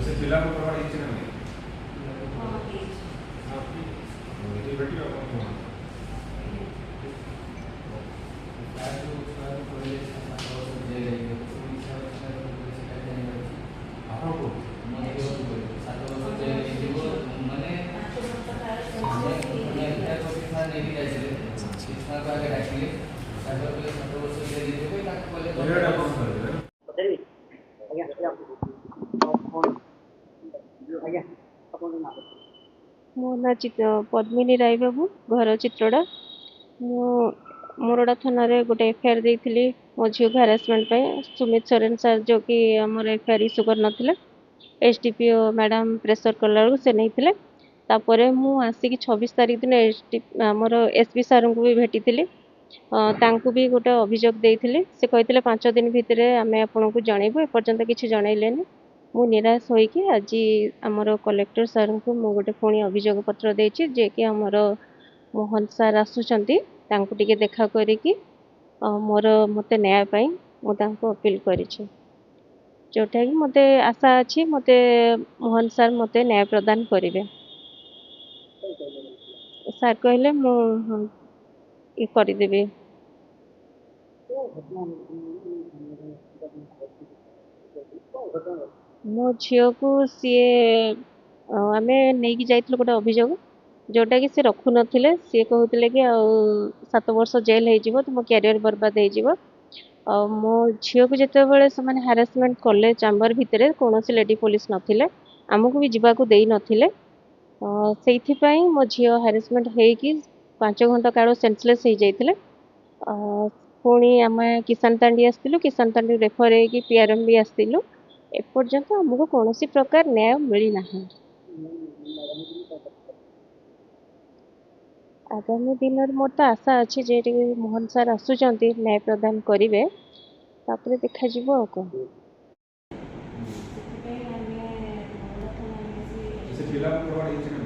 से पिला को प्रमाण इच्छा नहीं ये बेटी अपन को मो ना पद्मिनी राय बाबू घर चित्रोड़ा मोरडा थाना रे गोटे एफआईआर देइथिली मो झील को हारासमेंट पे सुमित सोरेन सर जो कि आमर एफआईआर इश्यू कर नथिले एसडीपीओ मैडम प्रेसर कला से नहीं तापर मु आसिक 26 तारीख दिन आमर एसपी सर को भी भेटी तांकु भी गोटे अभियोग देइथिली से कहते 5 दिन भितर आम आपको जनइबू एपर्यंत किसी जनइलेनि मु निराश होइकी आज आमर कलेक्टर सर को मु गोटे पुणी अभियोग पत्र देछि जे कि आमर मोहन सर आसुचंती तांकु टिके देखा करिकी मोर मते न्याय पाई मु तांको अपील करिछि जोटा कि मते आशा अछि मते मोहन सर मते न्याय प्रदान करिवे सर कहले मु ये करदेबी मो झील को सी आम नहीं जाइल गोटे अभियोग जोटा कि सी रखु नथिले सी कहते कि 7 वर्ष जेल हो तुम क्यारियर बर्बाद हो मो झील को जिते बड़े से हारासमेंट कले चैम्बर भितर कौन लेडी पुलिस नथिले आमको भी जावाक दे नथिले से मो झील हारासमेंट होगी 5 घंटा काल सेन्सलेस हो जाइए पुणी आम किसान तांडी आसलु किसान तांडी रेफर हो पीआरएम भी आसलु एपर्यंत आमको कौन प्रकार न्याय मिलना आगामी दिन मोर तो आशा अच्छी जे मोहन सर आसुचंती न्याय प्रदान करेंगे तापर देखा आ कौन से पिला को प्रमाण इच्छा